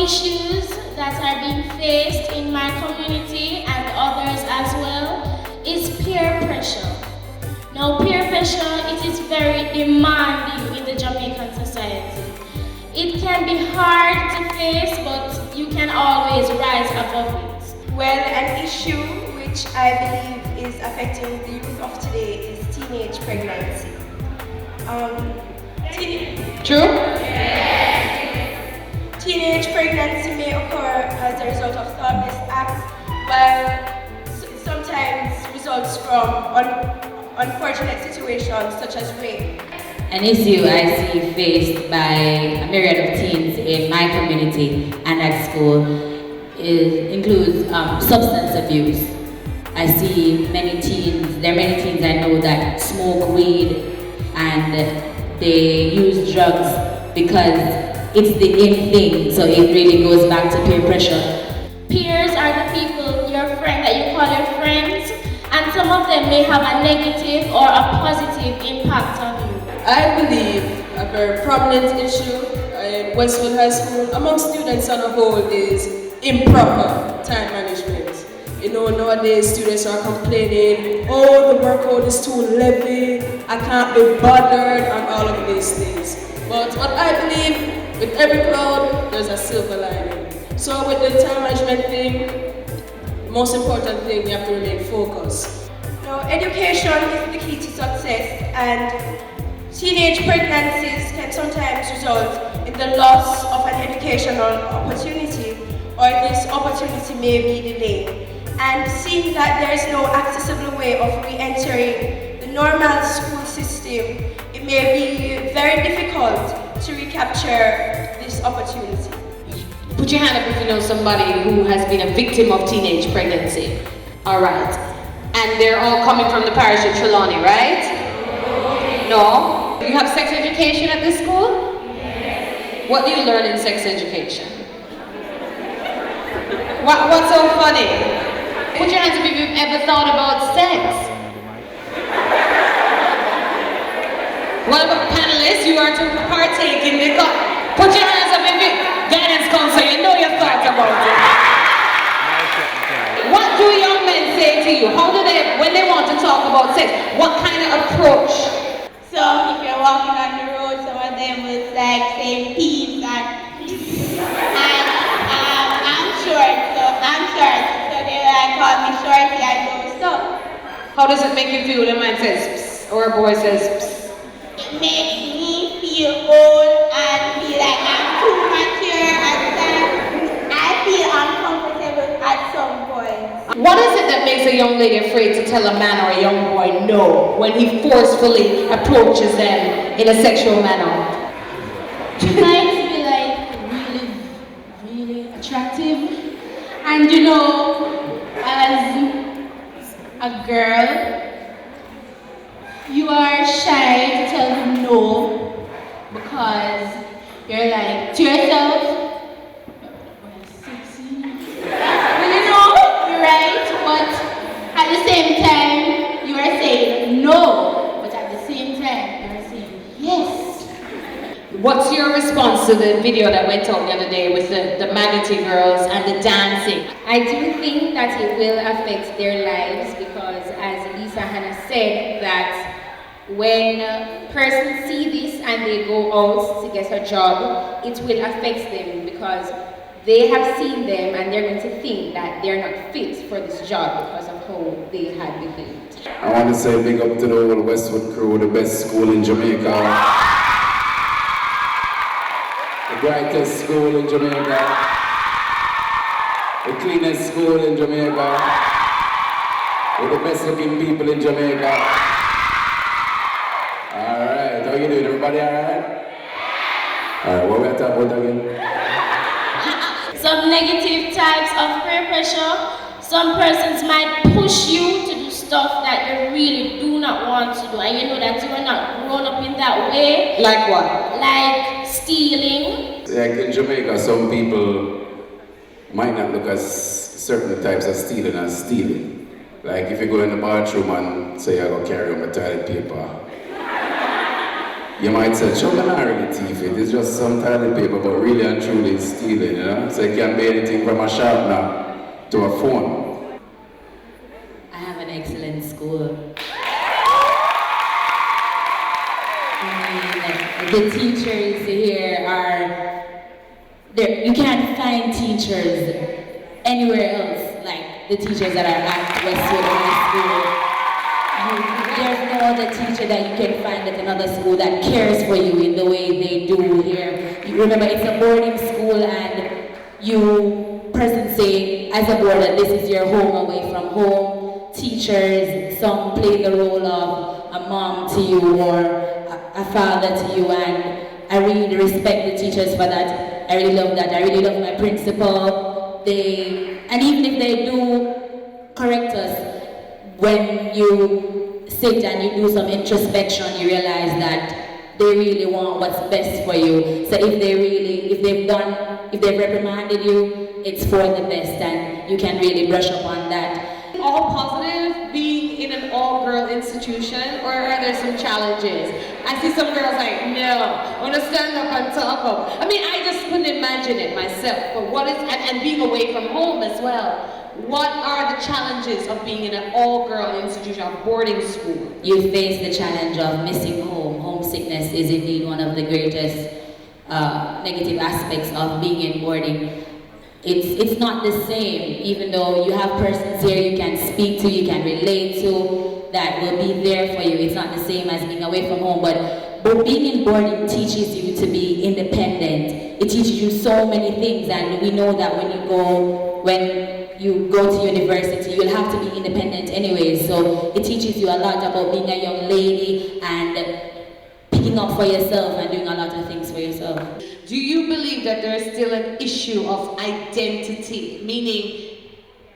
issues that are being faced in my community and others as well is peer pressure. Now, peer pressure, it is very demanding in the Jamaican society. It can be hard to face, but you can always rise above it. Well, an issue which I believe is affecting the youth of today is teenage pregnancy. True? Teenage pregnancy may occur as a result of thoughtless acts, while it sometimes results from unfortunate situations such as rape. An issue I see faced by a myriad of teens in my community and at school includes substance abuse. I see many teens, there are many teens I know that smoke weed and they use drugs because it's the in thing, so it really goes back to peer pressure. Peers are the people, your friend that you call your friends, and some of them may have a negative or a positive impact on you. I believe a very prominent issue in Westwood High School among students on a whole is improper time management. You know, nowadays students are complaining, oh, the workload is too heavy, I can't be bothered, and all of these things. But what I believe, with every cloud, there's a silver lining. So with the time management thing, the most important thing, you have to remain focused. Now, education is the key to success, and teenage pregnancies can sometimes result in the loss of an educational opportunity, or this opportunity may be delayed. And seeing that there is no accessible way of re-entering the normal school system, it may be very difficult to recapture this opportunity. Put your hand up if you know somebody who has been a victim of teenage pregnancy. All right. And they're all coming from the parish of Trelawney, right? No? You have sex education at this school? Yes. What do you learn in sex education? What's so funny? Put your hands up if you've ever thought about sex. What about panelists? You are to partake in the put your hands up if you guidance counselor, you know your thoughts about it. What do young men say to you? How do they, when they want to talk about sex, what kind of approach? So if you're walking on the road, some of them will like say peace and I'm short, so they like call me shorty and those stuff. How does it make you feel when a man says psst, or a boy says psst? It makes me feel old and feel like I'm too mature and I feel uncomfortable at some point. What is it that makes a young lady afraid to tell a man or a young boy no when he forcefully approaches them in a sexual manner? She likes to be like really attractive. And you know, as a girl, you are shy to tell them no because you're like to yourself, sexy. Well, you know, you're right, but at the same time, you are saying no, but at the same time, you are saying yes. What's your response to the video that went out the other day with the Manatee girls and the dancing? I do think that it will affect their lives because, as Lisa Hannah said, that when persons see this and they go out to get a job, it will affect them because they have seen them and they're going to think that they're not fit for this job because of how they had behaved. I want to say big up to the whole Westwood crew, the best school in Jamaica. The brightest school in Jamaica. The cleanest school in Jamaica. With the best looking people in Jamaica. Alright, how you doing? Everybody alright? Alright, what we are talking about again? Some negative types of peer pressure. Some persons might push you to do stuff that you really do not want to do, and you know that you are not grown up in that way. Like what? Like stealing. Like in Jamaica, some people might not look at certain types of stealing as stealing. Like if you go in the bathroom and say I go carry on my toilet paper, You might say, "Chum, I'm not really thief it. It's just some toilet paper," but really and truly it's stealing, you know? So it can be anything from a sharpener to a phone. I have an excellent school. The teachers here are, there. You can't find teachers anywhere else like the teachers that are at Westwood High School. There's no other teacher that you can find at another school that cares for you in the way they do here. You remember, it's a boarding school, and you persons say, as a boarder, this is your home away from home. Teachers, some play the role of a mom to you or a father to you, and I really respect the teachers for that. I really love that. I really love my principal. And even if they do correct us, when you sit and you do some introspection, you realize that they really want what's best for you. So if they've reprimanded you, it's for the best, and you can really brush up on that. All positive being in an all-girl institution, or are there some challenges? I see some girls like, no, I want to stand up and talk up. I mean, I just couldn't imagine it myself, but what is, and being away from home as well. What are the challenges of being in an all-girl institution, a boarding school? You face the challenge of missing home. Homesickness is indeed one of the greatest negative aspects of being in boarding. It's not the same, even though you have persons here you can speak to, you can relate to, that will be there for you. It's not the same as being away from home, but being in boarding teaches you to be independent. It teaches you so many things, and we know that when you go to university, you'll have to be independent anyway. So it teaches you a lot about being a young lady and picking up for yourself and doing a lot of things for yourself. Do you believe that there's still an issue of identity, meaning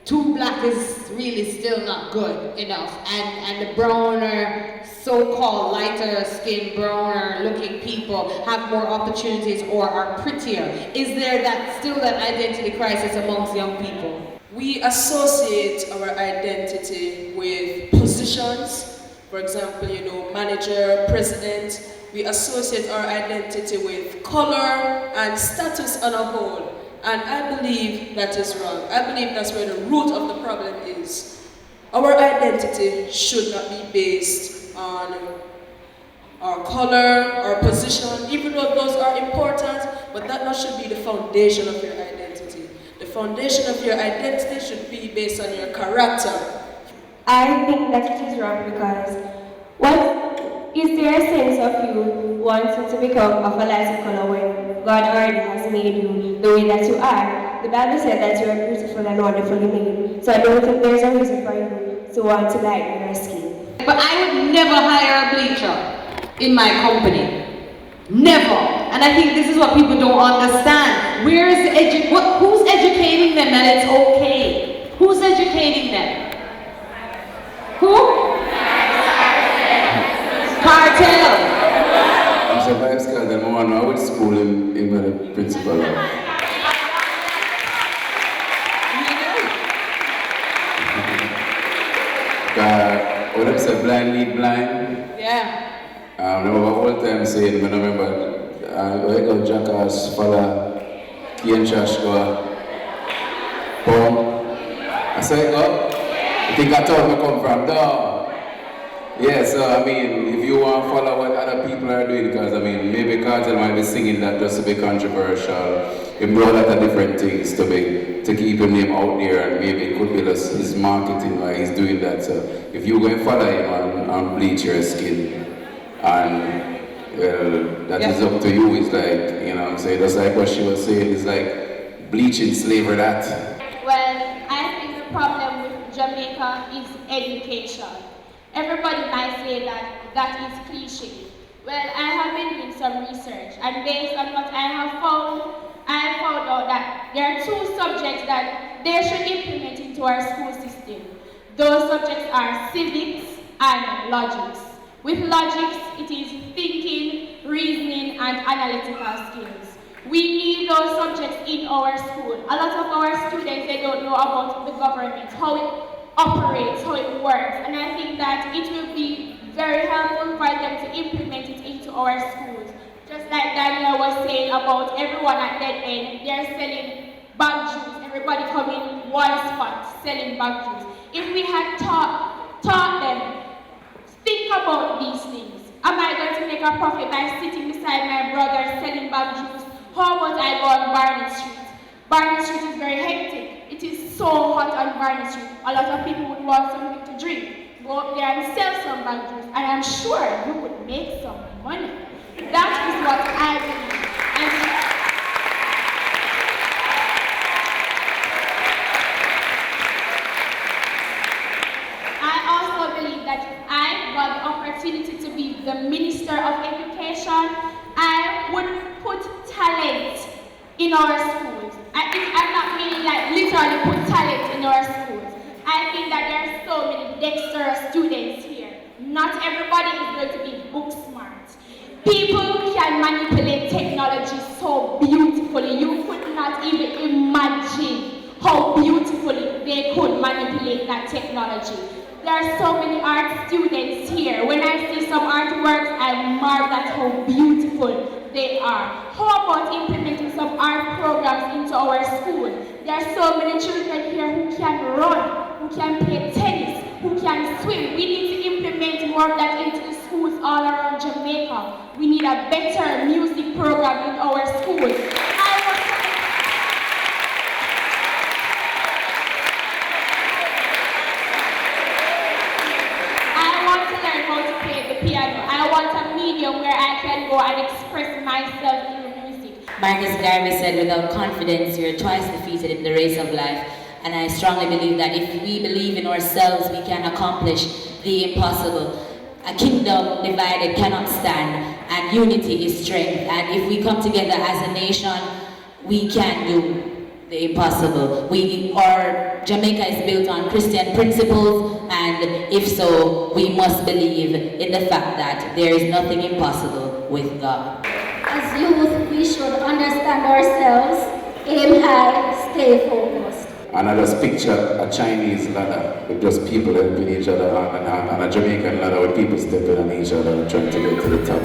too black is really still not good enough, and the browner, so-called lighter skinned, browner looking people have more opportunities or are prettier? Is there still that identity crisis amongst young people? We associate our identity with positions. For example, manager, president. We associate our identity with color and status on a whole. And I believe that is wrong. I believe that's where the root of the problem is. Our identity should not be based on our color, our position, even though those are important, but that should be the foundation of your identity. The foundation of your identity should be based on your character. I think that it is wrong because is there a sense of you wanting to become of a lighter color when God already has made you the way that you are? The Bible said that you are beautiful and wonderfully made. So I don't think there's a reason for you to want to lighten your skin. But I would never hire a bleacher in my company. Never. And I think this is what people don't understand. Where is who's educating them that it's okay? Who's educating them? Who? Cartel. I'm a vice guy, then I went to school in the principal. What I say, blind lead blind? Yeah. I remember all time saying, I remember, I got jackass, father, key and trash go, boom. I say, I think I told me come from down. Yeah, so I mean, if you want to follow what other people are doing, because I mean, maybe Cartel might be singing that just to be controversial. He brought a lot of different things to keep his name out there, and maybe it could be his marketing why he's doing that. So if you go and follow him and bleach your skin, and well, that is up to you. It's like, say just like what she was saying, it's like bleaching slavery that. Well, I think the problem with Jamaica is education. Everybody might say that is cliche. Well, I have been doing some research, and based on what I have found out that there are two subjects that they should implement into our school system. Those subjects are civics and logics. With logics, it is thinking, reasoning, and analytical skills. We need those subjects in our school. A lot of our students, they don't know about the government, how it operates, how it works, and I think that it will be very helpful for them to implement it into our schools. Just like Daniel was saying about everyone at Dead End, they're selling bag juice. Everybody come in one spot selling bag juice. If we had taught them, think about these things. Am I going to make a profit by sitting beside my brother selling bag juice? How about I go on Barney Street? Barney Street is very hectic. It is so hot on Barney Street. A lot of people would want something to drink. Go up there and sell some bag juice, and I'm sure you would make some money. That is what I believe. I also believe that if I got the opportunity to be the Minister of Education, I would put talent in our schools. I'm not meaning like literally put talent in our schools. I think that there are so many dexterous students here. Not everybody is going to be book smart. People can manipulate technology so beautifully. You could not even imagine how beautifully they could manipulate that technology. There are so many art students here. When I see some artworks, I marvel at how beautiful they are. How about implementing some art programs into our school? There are so many children here who can run, who can play tennis, who can swim. We need to implement more of that into the schools all around Jamaica. We need a better music program in our schools. I want a medium where I can go and express myself through music. Marcus Garvey said, without confidence, you're twice defeated in the race of life. And I strongly believe that if we believe in ourselves, we can accomplish the impossible. A kingdom divided cannot stand, and unity is strength. And if we come together as a nation, we can do the impossible. Jamaica is built on Christian principles, and if so, we must believe in the fact that there is nothing impossible with God. As youth, we should understand ourselves, aim high, stay focused. And I just picture a Chinese ladder with just people helping each other, and a Jamaican ladder with people stepping on each other trying to get to the top.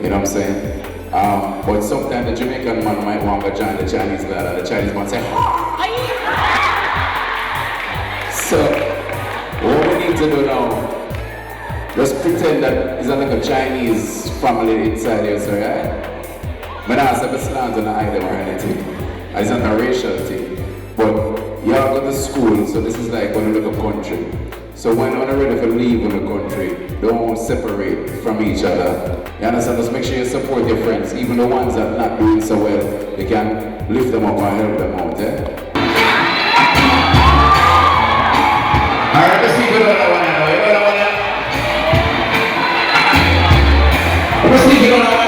You know what I'm saying? But sometimes the Jamaican man might want to join the Chinese ladder, the Chinese man say, hi! So, what we need to do now, just pretend that it's like a Chinese family inside here, so right? But I have a slant on the item or anything. It's not a racial thing. But y'all go to school, so this is like when you look at country. So when you're ready to leave in the country, don't separate from each other. You understand? Just make sure you support your friends, even the ones that are not doing so well. You can lift them up and help them out, eh? Alright, let's see if you know that one now. You know that one now? Let's see if you know that one.